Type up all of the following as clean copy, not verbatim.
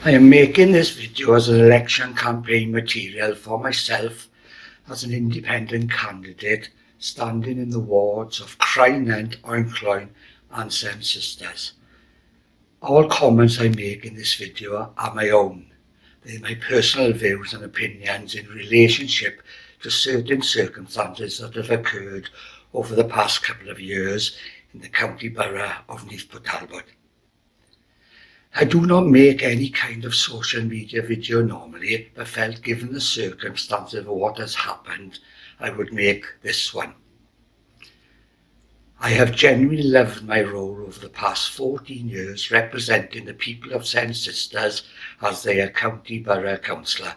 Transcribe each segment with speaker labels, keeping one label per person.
Speaker 1: I am making this video as an election campaign material for myself as an independent candidate standing in the wards of Crynent, Oencloyne and St Sisters. All comments I make in this video are my own. They are my personal views and opinions in relationship to certain circumstances that have occurred over the past couple of years in the county borough of Neath Port Talbot. I do not make any kind of social media video normally, but felt given the circumstances of what has happened, I would make this one. I have genuinely loved my role over the past 14 years representing the people of St Sisters as their county borough councillor.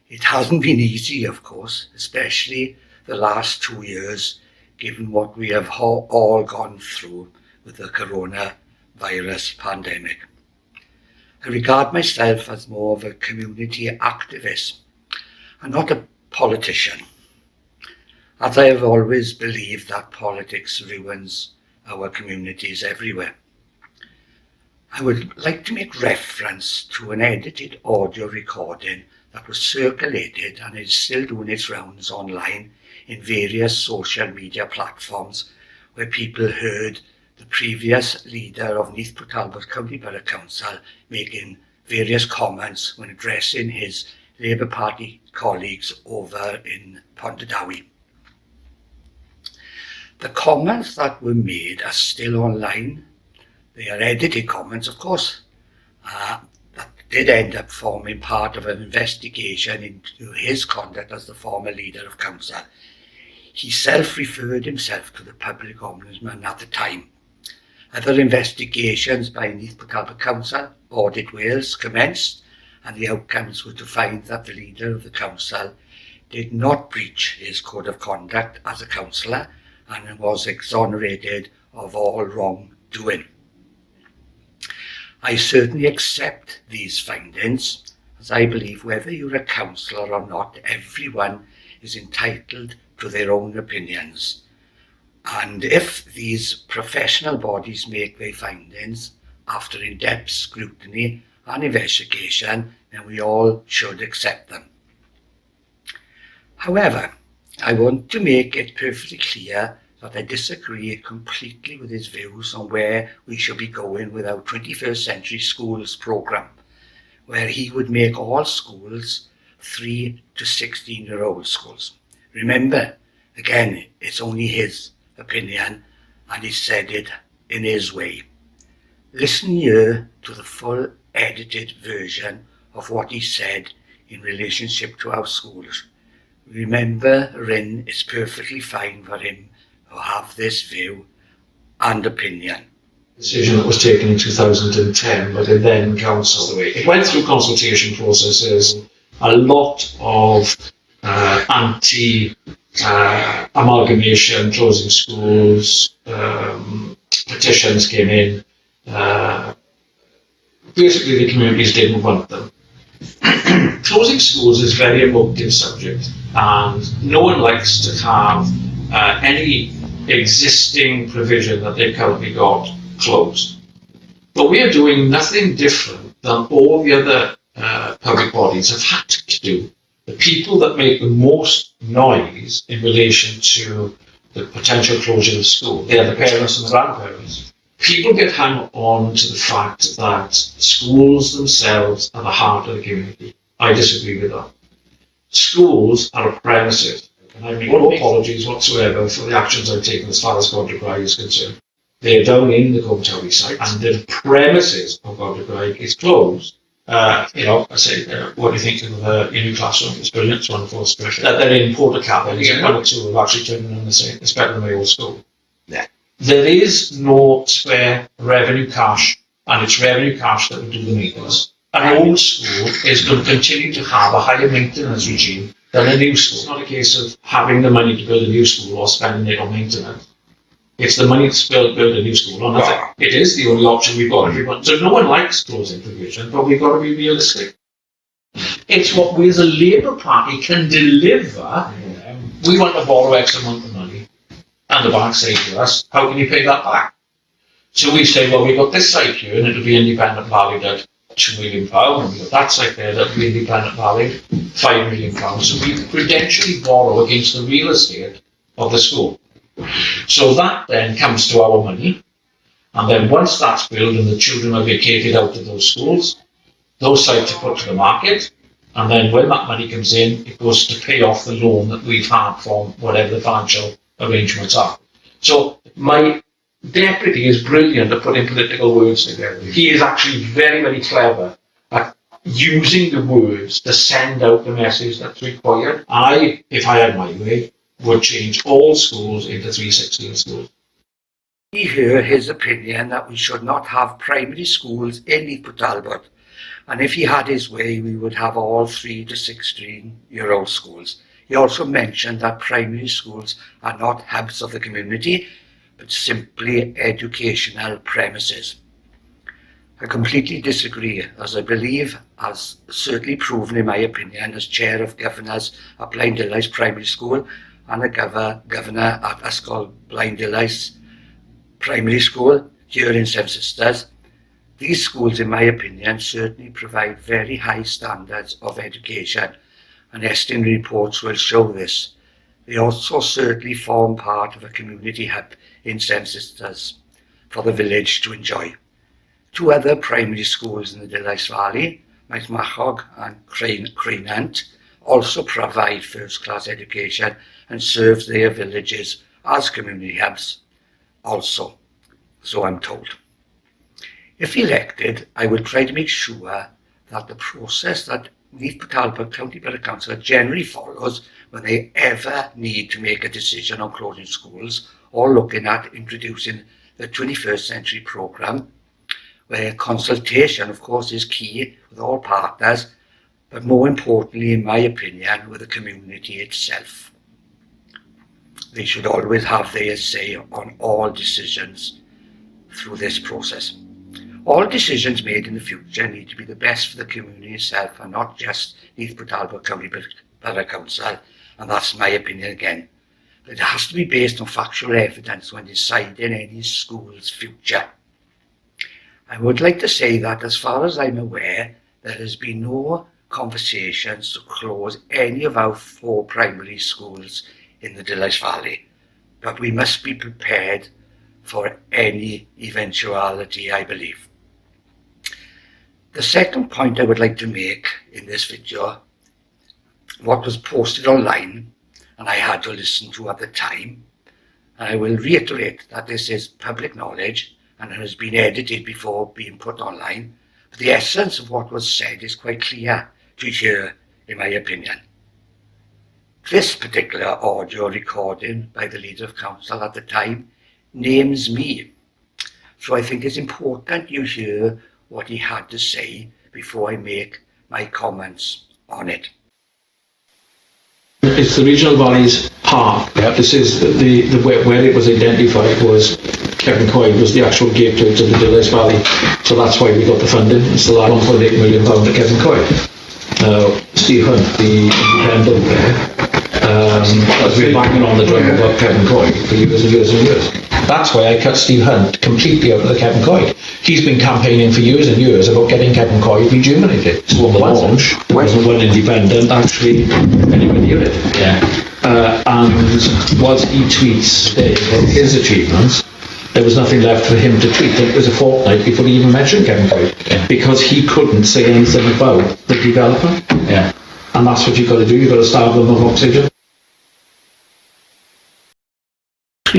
Speaker 1: It hasn't been easy, of course, especially the last 2 years, given what we have all gone through with the coronavirus pandemic. I regard myself as more of a community activist and not a politician, as I have always believed that politics ruins our communities everywhere. I would like to make reference to an edited audio recording that was circulated and is still doing its rounds online in various social media platforms, where people heard the previous leader of Neath Port Talbot County Borough Council making various comments when addressing his Labour Party colleagues over in Pontardawe. The comments that were made are still online. They are edited comments, of course, that did end up forming part of an investigation into his conduct as the former leader of council. He self-referred himself to the public ombudsman at the time. Other investigations by Neath Port Talbot Council, Audit Wales, commenced, and the outcomes were to find that the leader of the council did not breach his code of conduct as a councillor and was exonerated of all wrongdoing. I certainly accept these findings, as I believe whether you're a councillor or not, everyone is entitled to their own opinions. And if these professional bodies make their findings after in-depth scrutiny and investigation, then we all should accept them. However, I want to make it perfectly clear that I disagree completely with his views on where we should be going with our 21st century schools programme, where he would make all schools 3 to 16-year-old schools. Remember, again, it's only his opinion and he said it in his way. Listen here to the full edited version of what he said in relationship to our schools. Remember, it's perfectly fine for him to have this view and opinion.
Speaker 2: Decision that was taken in 2010 by the then council. It went through consultation processes, a lot of amalgamation, closing schools, petitions came in. Basically the communities didn't want them. Closing schools is a very emotive subject, and no one likes to have any existing provision that they've currently got closed. But we are doing nothing different than all the other public bodies have had to do. The people that make the most noise in relation to the potential closure of school, they are the parents and the grandparents. People get hung on to the fact that schools themselves are the heart of the community. I disagree with that. Schools are a premises, and I make no apologies whatsoever for the actions I've taken as far as Godric is concerned. They are down in the Cwmtawi site, and the premises of Godric is closed. I say, what do you think of your new classroom? It's brilliant, it's wonderful, it's special. They're in Porter Cabin, and one or two have actually turned around and saying it's better than my old school. Yeah. There is no spare revenue cash, and it's revenue cash that will do the maintenance. An old school is going to continue to have a higher maintenance regime than a new school. It's not a case of having the money to build a new school or spending it on maintenance. It's the money to build a new school or nothing. It is the only option we've got. So no one likes closing provision, but we've got to be realistic. It's what we as a Labour Party can deliver. We want to borrow X amount of money, and the bank say to us, how can you pay that back? So we say, well, we've got this site here, and it'll be independent valued at £2 million, we've got that site there that really Planet Valley, £5 million. So we prudentially borrow against the real estate of the school. So that then comes to our money, and then once that's built and the children are vacated out of those schools, those sites are put to the market, and then when that money comes in, it goes to pay off the loan that we've had from whatever the financial arrangements are. So my deputy is brilliant at putting political words together. He is actually very, very clever at using the words to send out the message that's required. I, if I had my way, would change all schools into 316 schools.
Speaker 1: We hear his opinion that we should not have primary schools in Neath Port Talbot, and if he had his way, we would have all 3 to 16-year-old schools. He also mentioned that primary schools are not hubs of the community, but simply educational premises. I completely disagree, as I believe, as certainly proven in my opinion, as chair of governors at Blind Dillais Primary School and a governor at Ysgol Blind Dillais Primary School here in Seven Sisters. These schools, in my opinion, certainly provide very high standards of education, and Estin reports will show this. They also certainly form part of a community hub in Seven Sisters for the village to enjoy. 2 other primary schools in the Dillais Valley, Machog and Crainant, also provide first-class education and serve their villages as community hubs also, so I'm told. If elected, I will try to make sure that the process that Neath Port Talbot County Borough Council generally follows when they ever need to make a decision on closing schools or looking at introducing the 21st century programme, where consultation, of course, is key with all partners, but more importantly, in my opinion, with the community itself. They should always have their say on all decisions through this process. All decisions made in the future need to be the best for the community itself and not just Neath Port Talbot County Borough Council, and that's my opinion again. But it has to be based on factual evidence when deciding any school's future. I would like to say that as far as I'm aware, there has been no conversations to close any of our 4 primary schools in the Dillais Valley, but we must be prepared for any eventuality, I believe. The second point I would like to make in this video, what was posted online and I had to listen to at the time, and I will reiterate that this is public knowledge and it has been edited before being put online, but the essence of what was said is quite clear to hear, in my opinion. This particular audio recording by the leader of council at the time names me, so I think it's important you hear what he had to say before I make my comments on it.
Speaker 3: It's the Regional Valleys Park. Yep. This is the where it was identified was Kevin Coy was the actual gateway to the Dillais Valley, so that's why we got the funding. It's the £1.8 million to Kevin Coy. Steve Hunt, the independent has been banging on the drum about Kevin Coy for years and years and years. That's why I cut Steve Hunt completely out of the Kevin Coy. He's been campaigning for years and years about getting Kevin Coy rejuvenated. So on the launch, there wasn't one independent actually anywhere near it. Yeah. And whilst he tweets his achievements, there was nothing left for him to tweet. It was a fortnight before he even mentioned Kevin Coy, because he couldn't say anything about the developer. Yeah. And that's what you've got to do. You've got to starve them of oxygen.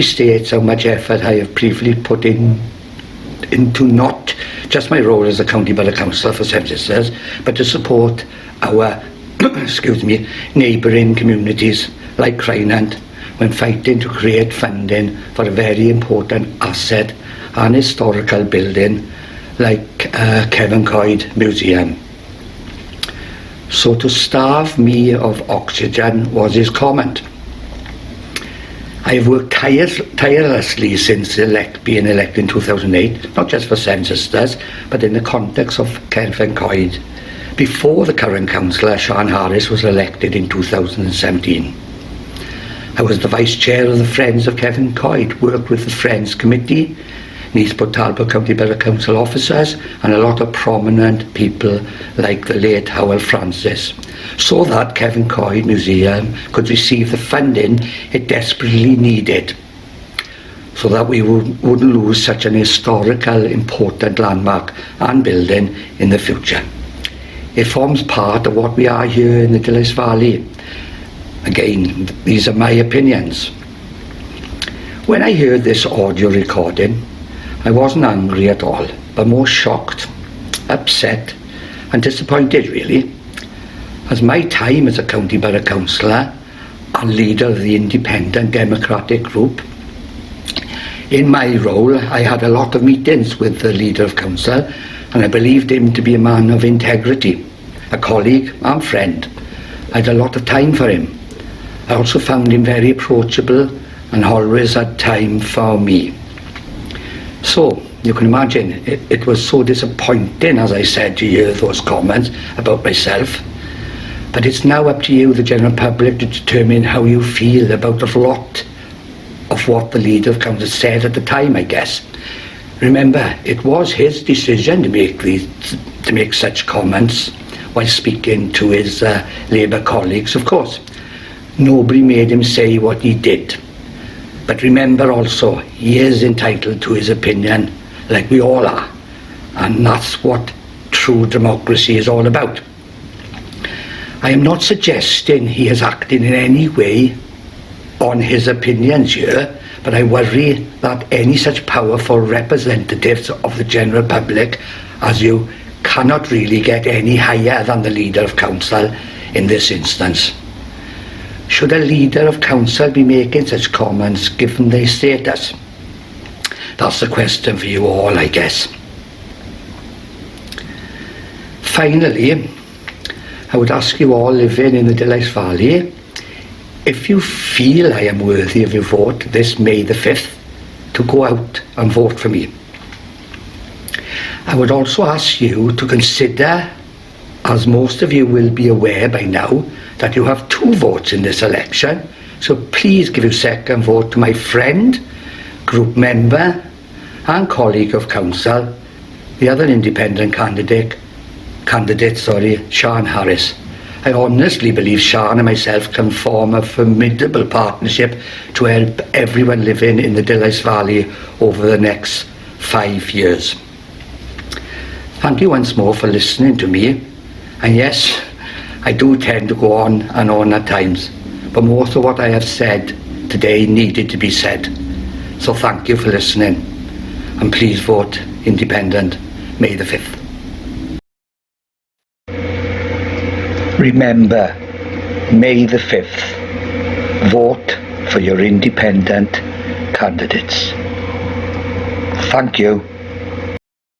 Speaker 1: States how much effort I have previously put into not just my role as a county borough councillor for Seven Sisters, but to support our neighbouring communities like Crainant when fighting to create funding for a very important asset and historical building like Kevin Coy Museum. So to starve me of oxygen was his comment. I have worked tirelessly since being elected in 2008, not just for Seven Sisters, but in the context of Kevin Coy, before the current councillor, Sian Harris, was elected in 2017. I was the Vice Chair of the Friends of Kevin Coy, worked with the Friends Committee, Neath Port Talbot County Borough Council officers and a lot of prominent people like the late Howell Francis, so that Kevin Coyd Museum could receive the funding it desperately needed, so that we wouldn't lose such an historical important landmark and building in the future. It forms part of what we are here in the Dilys Valley. Again, these are my opinions. When I heard this audio recording, I wasn't angry at all, but more shocked, upset and disappointed really, as my time as a County Borough Councillor and leader of the Independent Democratic Group, in my role I had a lot of meetings with the leader of council, and I believed him to be a man of integrity, a colleague and friend. I had a lot of time for him. I also found him very approachable and always had time for me. So you can imagine it was so disappointing, as I said, to hear those comments about myself. But it's now up to you, the general public, to determine how you feel about a lot of what the leader of council said at the time, I guess. Remember, it was his decision to make such comments while speaking to his Labour colleagues, of course. Nobody made him say what he did. But remember also, he is entitled to his opinion, like we all are. And that's what true democracy is all about. I am not suggesting he is acting in any way on his opinions here, but I worry that any such powerful representatives of the general public as you cannot really get any higher than the leader of council in this instance. Should a leader of council be making such comments given their status? That's the question for you all, I guess. Finally, I would ask you all living in the Dilys Valley, if you feel I am worthy of your vote this May the 5th, to go out and vote for me. I would also ask you to consider, as most of you will be aware by now, that you have 2 votes in this election, so please give your second vote to my friend, group member and colleague of council, the other independent candidate, Sian Harris. I honestly believe Sian and myself can form a formidable partnership to help everyone living in the Dilys Valley over the next 5 years. Thank you once more for listening to me. And yes, I do tend to go on and on at times, but most of what I have said today needed to be said. So thank you for listening, and please vote independent May the 5th. Remember, May the 5th, vote for your independent candidates. Thank you.